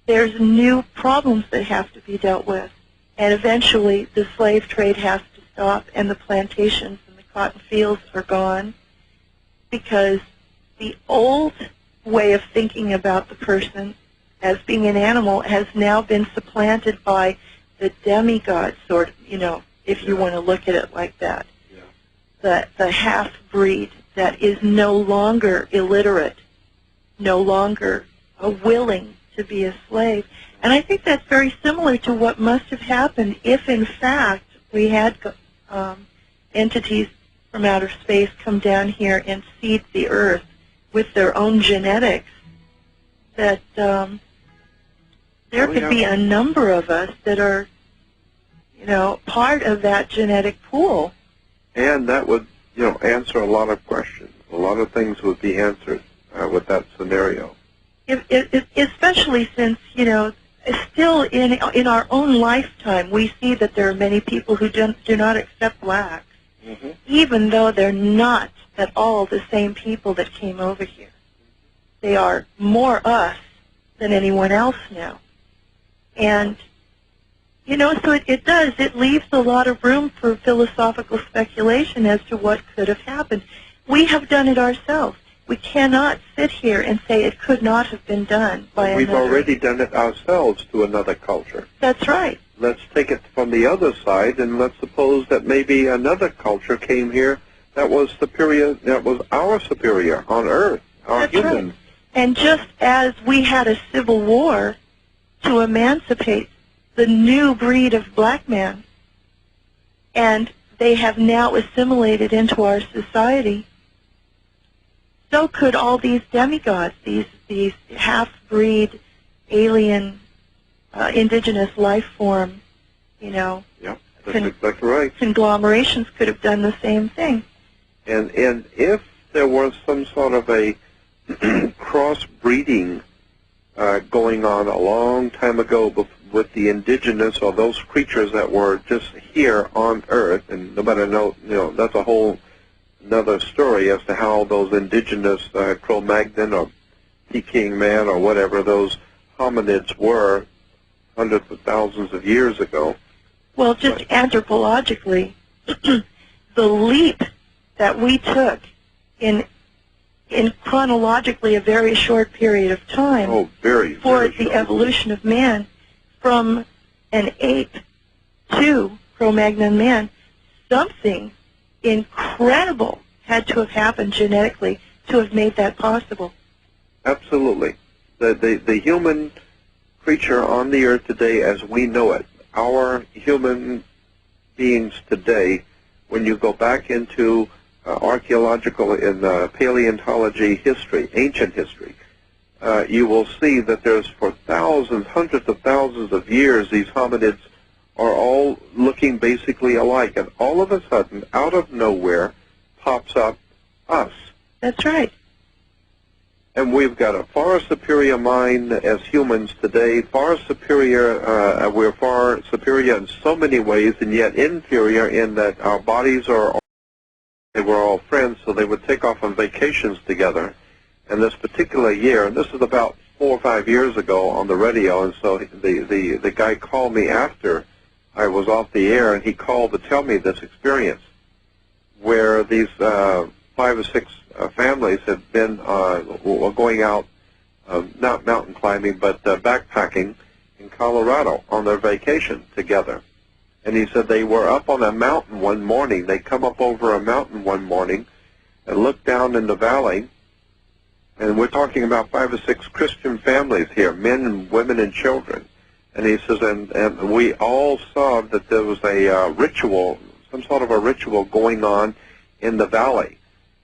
there's new problems that have to be dealt with. And eventually, the slave trade has to stop, and the plantations and the cotton fields are gone, because the old way of thinking about the person as being an animal has now been supplanted by the demigod sort of, if you want to look at it like that. The half-breed that is no longer illiterate, no longer willing to be a slave. And I think that's very similar to what must have happened if, in fact, we had entities from outer space come down here and seed the earth with their own genetics, that there could be a number of us that are, part of that genetic pool. And that would, answer a lot of questions. A lot of things would be answered with that scenario. Especially since, still in our own lifetime, we see that there are many people who do not accept blacks, even though they're not at all the same people that came over here. They are more us than anyone else now. And, so it leaves a lot of room for philosophical speculation as to what could have happened. We have done it ourselves. We cannot sit here and say it could not have been done by another. We've already done it ourselves to another culture. That's right. Let's take it from the other side, and let's suppose that maybe another culture came here that was superior, that was our superior on Earth, our humans. Right. And just as we had a civil war to emancipate the new breed of black man, and they have now assimilated into our society, so could all these demigods, these half-breed, alien, indigenous life form, Yeah, that's exactly right. Conglomerations could have done the same thing. And if there was some sort of a cross-breeding going on a long time ago with the indigenous or those creatures that were just here on Earth, and nobody knows, that's a whole another story as to how those indigenous Cro-Magnon or Peking man or whatever those hominids were hundreds of thousands of years ago. Well, just anthropologically, the leap that we took in chronologically a very short period of time for the evolution of man from an ape to Cro-Magnon man, something incredible had to have happened genetically to have made that possible. Absolutely. The human creature on the earth today as we know it, our human beings today, when you go back into archaeological and paleontology history, ancient history, you will see that there's for thousands, hundreds of thousands of years, these hominids are all looking basically alike. And all of a sudden, out of nowhere, pops up us. That's right. And we've got a far superior mind as humans today, far superior, we're far superior in so many ways, and yet inferior in that our bodies they were all friends, so they would take off on vacations together. And this particular year, and this is about 4 or 5 years ago on the radio, and so the guy called me after I was off the air, and he called to tell me this experience where these 5 or 6 families had been were going out, not mountain climbing, but backpacking in Colorado on their vacation together. And he said they were up on a mountain one morning. They come up over a mountain one morning and looked down in the valley, and we're talking about 5 or 6 Christian families here, men and women and children. And he says, and we all saw that there was a ritual, some sort of a ritual going on in the valley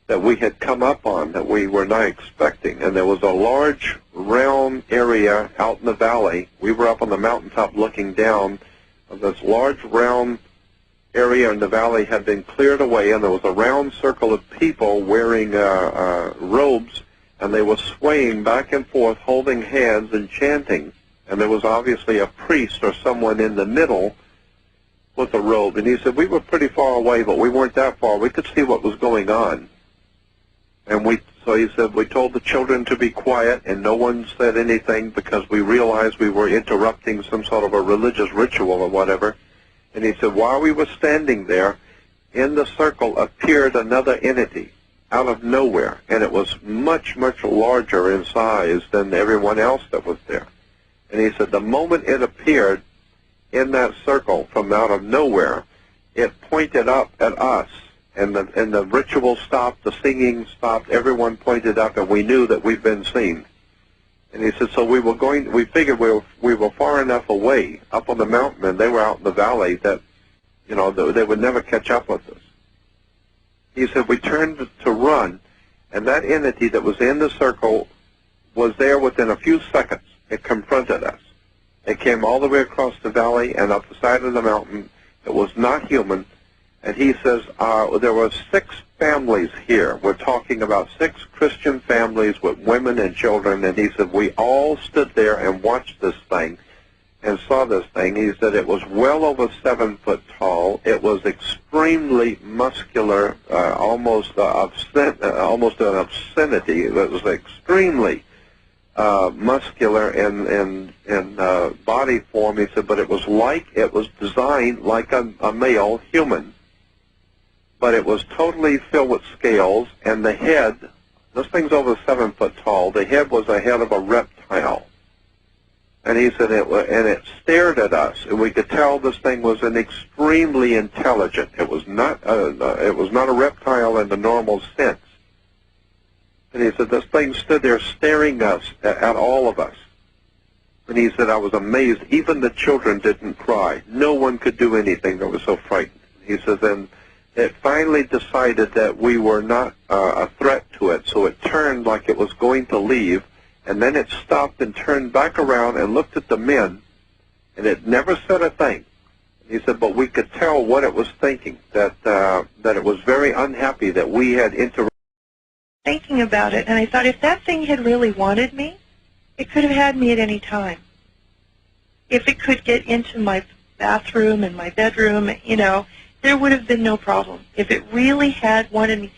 that we had come up on that we were not expecting. And there was a large round area out in the valley. We were up on the mountaintop looking down. This large round area in the valley had been cleared away, and there was a round circle of people wearing robes, and they were swaying back and forth, holding hands and chanting. And there was obviously a priest or someone in the middle with a robe. And he said, we were pretty far away, but we weren't that far. We could see what was going on. And so he said, we told the children to be quiet, and no one said anything because we realized we were interrupting some sort of a religious ritual or whatever. And he said, while we were standing there, in the circle appeared another entity out of nowhere, and it was much, much larger in size than everyone else that was there. And he said, the moment it appeared in that circle from out of nowhere, it pointed up at us. And the ritual stopped, the singing stopped, everyone pointed up, and we knew that we'd been seen. And he said, so we figured we were far enough away up on the mountain, and they were out in the valley, that, you know, they would never catch up with us. He said, we turned to run, and that entity that was in the circle was there within a few seconds. It confronted us. It came all the way across the valley and up the side of the mountain. It was not human. And he says, there were 6 families here. We're talking about 6 Christian families with women and children. And he said, we all stood there and watched this thing and saw this thing. He said it was well over 7 foot tall. It was extremely muscular, almost an obscenity. It was extremely muscular in body form. He said, but it was designed like a male human. But it was totally filled with scales, and the head, this thing's over 7 foot tall, the head was the head of a reptile. And he said, it stared at us, and we could tell this thing was an extremely intelligent. It was not a reptile in the normal sense. And he said, this thing stood there staring us at all of us. And he said, I was amazed. Even the children didn't cry. No one could do anything. They were so frightened. He says, then it finally decided that we were not a threat to it, so it turned like it was going to leave, and then it stopped and turned back around and looked at the men, and it never said a thing. He said, but we could tell what it was thinking, that it was very unhappy that we had interrupted. Thinking about it, and I thought, if that thing had really wanted me, it could have had me at any time. If it could get into my bathroom and my bedroom, you know, there would have been no problem. If it really had wanted me,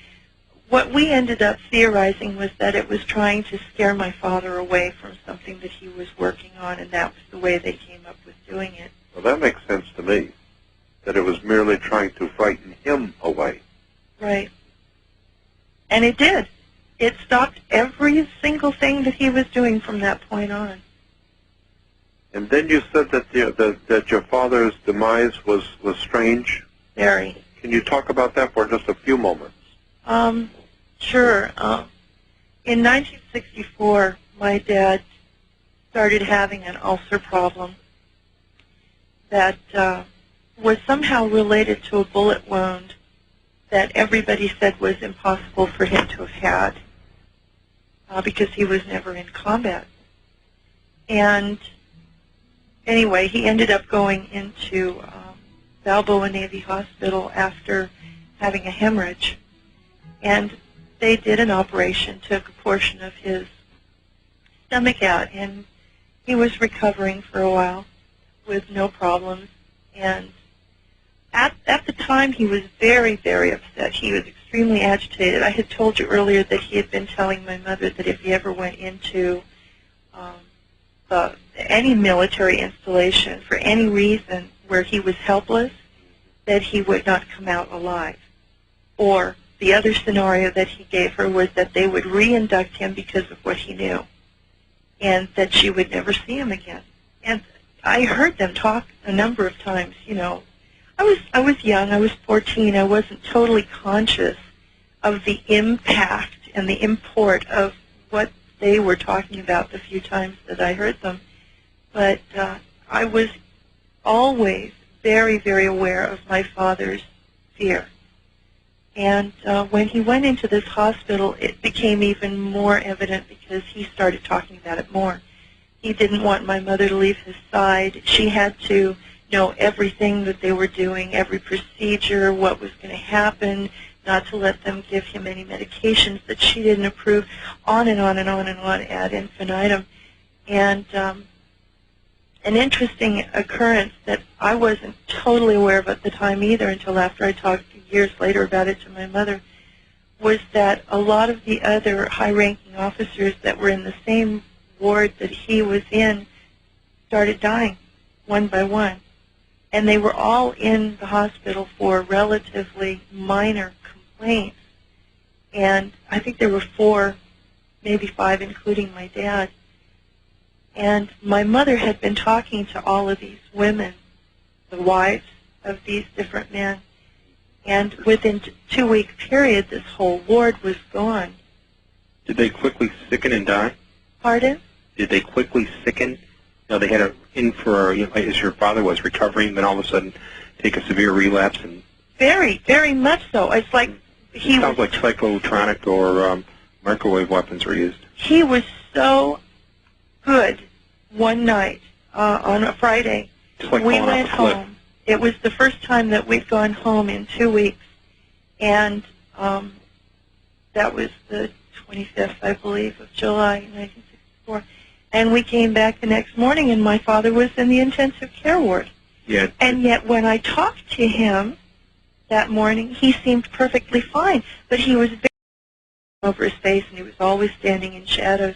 what we ended up theorizing was that it was trying to scare my father away from something that he was working on, and that was the way they came up with doing it. Well, that makes sense to me, that it was merely trying to frighten him away. Right. And it did. It stopped every single thing that he was doing from that point on. And then you said that your father's demise was strange. Very. Can you talk about that for just a few moments? Sure. In 1964, my dad started having an ulcer problem that was somehow related to a bullet wound that everybody said was impossible for him to have had because he was never in combat. And anyway, he ended up going into Balboa Navy Hospital after having a hemorrhage. And they did an operation, took a portion of his stomach out, and he was recovering for a while with no problems. And at the time, he was very, very upset. He was extremely agitated. I had told you earlier that he had been telling my mother that if he ever went into any military installation for any reason where he was helpless, that he would not come out alive. Or the other scenario that he gave her was that they would re-induct him because of what he knew, and that she would never see him again. And I heard them talk a number of times. You know, I was young. I was 14. I wasn't totally conscious of the impact and the import of what they were talking about the few times that I heard them. But I was always very, very aware of my father's fear. And when he went into this hospital, it became even more evident because he started talking about it more. He didn't want my mother to leave his side. She had to know everything that they were doing, every procedure, what was going to happen, not to let them give him any medications that she didn't approve, on and on and on and on ad infinitum. And an interesting occurrence that I wasn't totally aware of at the time either until after I talked years later about it to my mother, was that a lot of the other high-ranking officers that were in the same ward that he was in started dying one by one. And they were all in the hospital for relatively minor complaints. And I think there were 4, maybe 5, including my dad. And my mother had been talking to all of these women, the wives of these different men. And within a 2-week period, this whole ward was gone. Did they quickly sicken and die? Pardon? Did they quickly sicken? They had a in for, as your father was recovering, then all of a sudden take a severe relapse and... Very, very much so. It's like he sounds like psychotronic or microwave weapons were used. He was so good one night on a Friday. Just like we falling went off a cliff. home. It was the first time that we'd gone home in 2 weeks, and that was the 25th, I believe, of July 1964. And we came back the next morning, and my father was in the intensive care ward. Yeah. And yet when I talked to him that morning, he seemed perfectly fine, but he was very over his face, and he was always standing in shadows.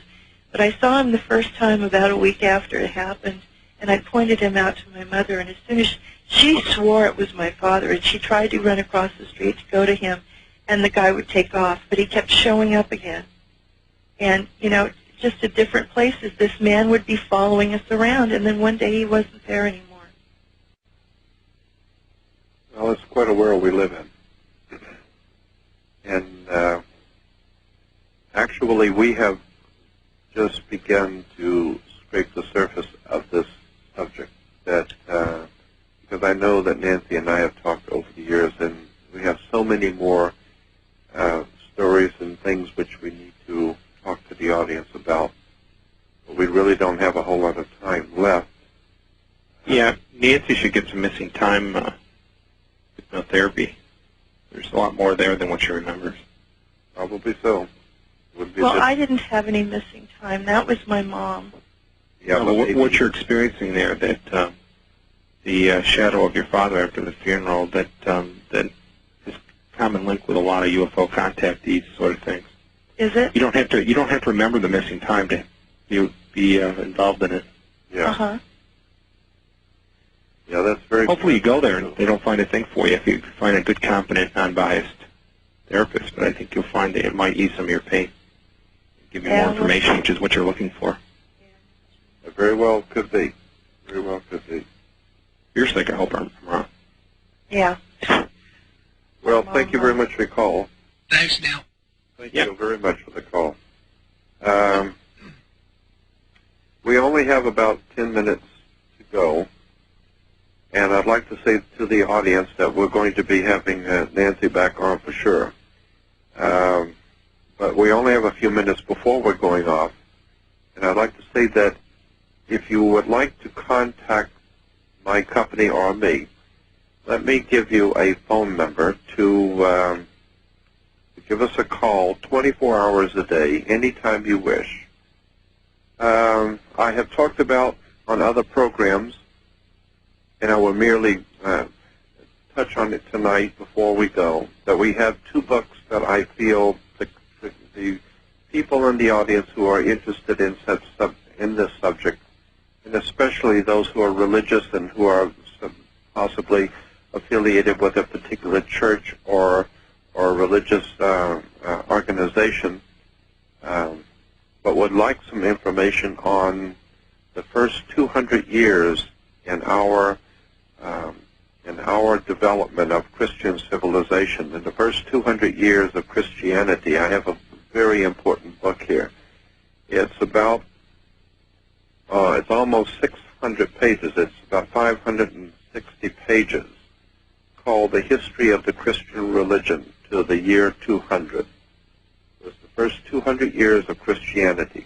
But I saw him the first time about a week after it happened, and I pointed him out to my mother, and as soon as she swore it was my father, and she tried to run across the street to go to him, and the guy would take off, but he kept showing up again. And, just at different places, this man would be following us around, and then one day he wasn't there anymore. Well, it's quite a world we live in. And actually, we have just begun to scrape the surface of this subject. Because I know that Nancy and I have talked over the years, and we have so many more stories and things which we need to talk to the audience about. But we really don't have a whole lot of time left. Yeah, Nancy should get some missing time hypnotherapy. There's a lot more there than what she remembers. Probably so. Well, I didn't have any missing time. That was my mom. Yeah, no, but what you're experiencing there, that the shadow of your father after the funeral, that is common link with a lot of UFO contactees, sort of things. Is it? You don't have to remember the missing time to be involved in it. Yeah. Uh-huh. Yeah, that's very. Hopefully you go there and they don't find a thing for you if you find a good, competent, non-biased therapist. But I think you'll find that it might ease some of your pain, give you more information, which is what you're looking for. It very well could be. Very well could be. You're sick. I hope I'm wrong. Yeah. Well, thank you very much for your call. Thanks, Neil. Thank you very much for the call. We only have about 10 minutes to go, and I'd like to say to the audience that we're going to be having Nancy back on for sure. But we only have a few minutes before we're going off, and I'd like to say that if you would like to contact my company or me, let me give you a phone number to give us a call 24 hours a day, anytime you wish. I have talked about on other programs, and I will merely touch on it tonight before we go, that we have 2 books that I feel the people in the audience who are interested in this subject, and especially those who are religious and who are possibly affiliated with a particular church or religious organization, but would like some information on the first 200 years in our development of Christian civilization. In the first 200 years of Christianity, I have a very important book here. It's about, it's almost 600 pages. It's about 560 pages, called The History of the Christian Religion to the Year 200. It's the first 200 years of Christianity.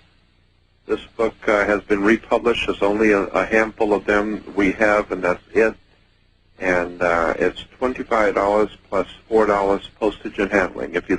This book has been republished. There's only a handful of them we have, and that's it. And it's $25 plus $4 postage and handling. If you